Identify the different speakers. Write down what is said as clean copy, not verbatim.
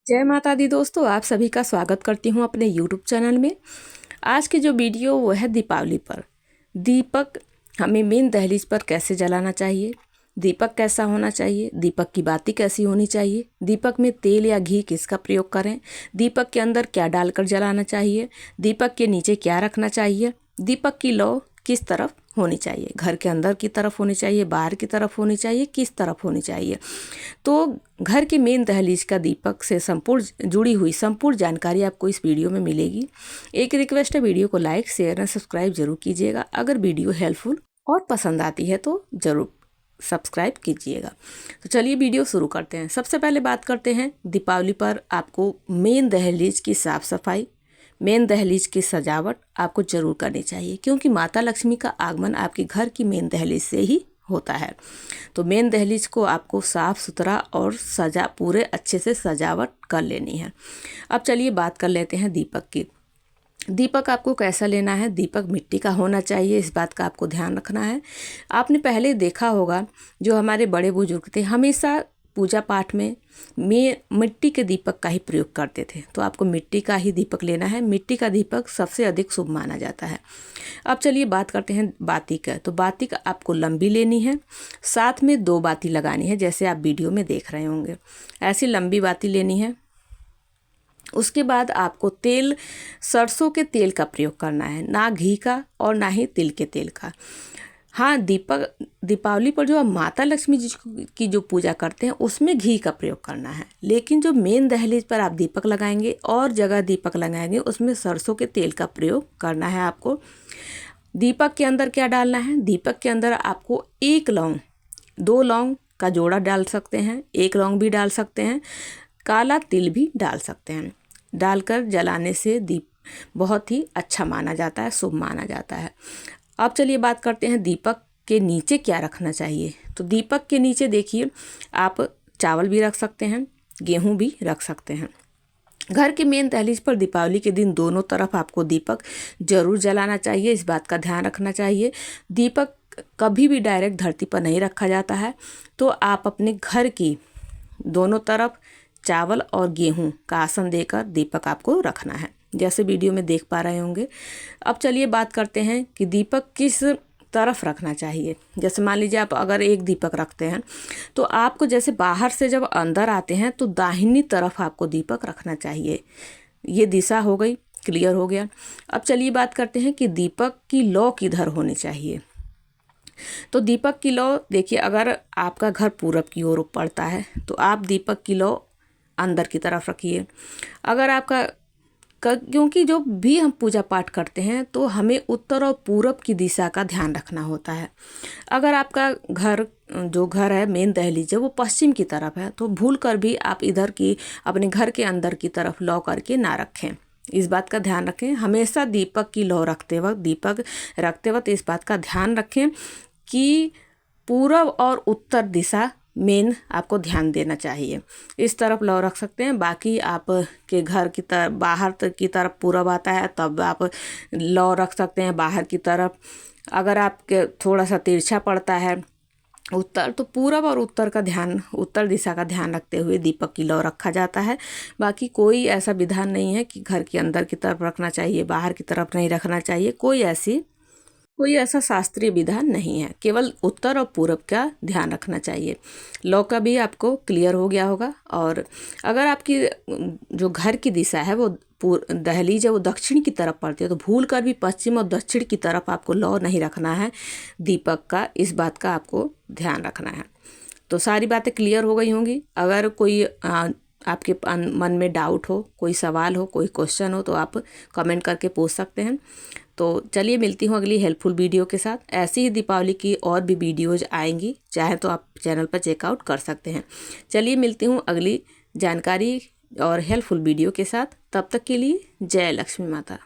Speaker 1: जय माता दी दोस्तों, आप सभी का स्वागत करती हूँ अपने YouTube चैनल में। आज की जो वीडियो वो है दीपावली पर। दीपक हमें मेन दहलीज पर कैसे जलाना चाहिए, दीपक कैसा होना चाहिए, दीपक की बाती कैसी होनी चाहिए, दीपक में तेल या घी किसका प्रयोग करें, दीपक के अंदर क्या डालकर जलाना चाहिए, दीपक के नीचे क्या रखना चाहिए, दीपक की लौ किस तरफ होनी चाहिए, घर के अंदर की तरफ होनी चाहिए, बाहर की तरफ होनी चाहिए, किस तरफ होनी चाहिए। तो घर की मेन दहलीज का दीपक से संपूर्ण जुड़ी हुई संपूर्ण जानकारी आपको इस वीडियो में मिलेगी। एक रिक्वेस्ट है, वीडियो को लाइक शेयर और सब्सक्राइब जरूर कीजिएगा। अगर वीडियो हेल्पफुल और पसंद आती है तो ज़रूर सब्सक्राइब कीजिएगा। तो चलिए वीडियो शुरू करते हैं। सबसे पहले बात करते हैं दीपावली पर आपको मेन दहलीज की साफ़ सफाई, मेन दहलीज की सजावट आपको ज़रूर करनी चाहिए, क्योंकि माता लक्ष्मी का आगमन आपके घर की मेन दहलीज से ही होता है। तो मेन दहलीज को आपको साफ़ सुथरा और पूरे अच्छे से सजावट कर लेनी है। अब चलिए बात कर लेते हैं दीपक की। दीपक आपको कैसा लेना है। दीपक मिट्टी का होना चाहिए, इस बात का आपको ध्यान रखना है। आपने पहले देखा होगा, जो हमारे बड़े बुजुर्ग थे हमेशा पूजा पाठ में मिट्टी के दीपक का ही प्रयोग करते थे। तो आपको मिट्टी का ही दीपक लेना है। मिट्टी का दीपक सबसे अधिक शुभ माना जाता है। अब चलिए बात करते हैं बाती का। तो बाती का आपको लंबी लेनी है, साथ में 2 बाती लगानी है, जैसे आप वीडियो में देख रहे होंगे। ऐसी लंबी बाती लेनी है। उसके बाद आपको तेल, सरसों के तेल का प्रयोग करना है, ना घी का और ना ही तिल के तेल का। हाँ, दीपावली पर जो आप माता लक्ष्मी जी की जो पूजा करते हैं उसमें घी का प्रयोग करना है, लेकिन जो मेन दहलीज पर आप दीपक लगाएंगे और जगह दीपक लगाएंगे उसमें सरसों के तेल का प्रयोग करना है आपको। दीपक के अंदर क्या डालना है। दीपक के अंदर आपको 1 लौंग, 2 लौंग का जोड़ा डाल सकते हैं, 1 लौंग भी डाल सकते हैं, काला तिल भी डाल सकते हैं। डालकर जलाने से दीप बहुत ही अच्छा माना जाता है, शुभ माना जाता है। अब चलिए बात करते हैं दीपक के नीचे क्या रखना चाहिए। तो दीपक के नीचे देखिए, आप चावल भी रख सकते हैं, गेहूं भी रख सकते हैं। घर के मेन दहलीज पर दीपावली के दिन दोनों तरफ आपको दीपक जरूर जलाना चाहिए, इस बात का ध्यान रखना चाहिए। दीपक कभी भी डायरेक्ट धरती पर नहीं रखा जाता है। तो आप अपने घर की दोनों तरफ चावल और गेहूं का आसन देकर दीपक आपको रखना है, जैसे वीडियो में देख पा रहे होंगे। अब चलिए बात करते हैं कि दीपक किस तरफ रखना चाहिए। जैसे मान लीजिए आप अगर एक दीपक रखते हैं तो आपको जैसे बाहर से जब अंदर आते हैं तो दाहिनी तरफ आपको दीपक रखना चाहिए। ये दिशा हो गई, क्लियर हो गया। अब चलिए बात करते हैं कि दीपक की लौ किधर होनी चाहिए। तो दीपक की लौ देखिए, अगर आपका घर पूरब की ओर पड़ता है तो आप दीपक की लौ अंदर की तरफ रखिए। अगर आपका क्योंकि जो भी हम पूजा पाठ करते हैं तो हमें उत्तर और पूरब की दिशा का ध्यान रखना होता है। अगर आपका जो घर है मेन दहलीज है वो पश्चिम की तरफ है तो भूल कर भी आप इधर की अपने घर के अंदर की तरफ लौ करके ना रखें, इस बात का ध्यान रखें। हमेशा दीपक की लौ दीपक रखते वक्त इस बात का ध्यान रखें कि पूरब और उत्तर दिशा मेन आपको ध्यान देना चाहिए। इस तरफ लौ रख सकते हैं। बाकी आप के घर की तरफ बाहर की तरफ पूरब आता है तब आप लौ रख सकते हैं बाहर की तरफ। अगर आपके थोड़ा सा तिरछा पड़ता है उत्तर, तो पूरब और उत्तर दिशा का ध्यान रखते हुए दीपक की लौ रखा जाता है। बाकी कोई ऐसा विधान नहीं है कि घर के अंदर की तरफ रखना चाहिए, बाहर की तरफ नहीं रखना चाहिए। कोई ऐसा शास्त्रीय विधान नहीं है, केवल उत्तर और पूरब का ध्यान रखना चाहिए। लौ का भी आपको क्लियर हो गया होगा। और अगर आपकी जो घर की दिशा है वो दहलीज है वो दक्षिण की तरफ पड़ती है तो भूल कर भी पश्चिम और दक्षिण की तरफ आपको लौ नहीं रखना है दीपक का, इस बात का आपको ध्यान रखना है। तो सारी बातें क्लियर हो गई होंगी। अगर कोई आपके मन में डाउट हो, कोई सवाल हो, कोई क्वेश्चन हो तो आप कमेंट करके पूछ सकते हैं। तो चलिए मिलती हूँ अगली हेल्पफुल वीडियो के साथ। ऐसी ही दीपावली की और भी वीडियोज़ आएंगी, चाहे तो आप चैनल पर चेकआउट कर सकते हैं। चलिए मिलती हूँ अगली जानकारी और हेल्पफुल वीडियो के साथ। तब तक के लिए जय लक्ष्मी माता।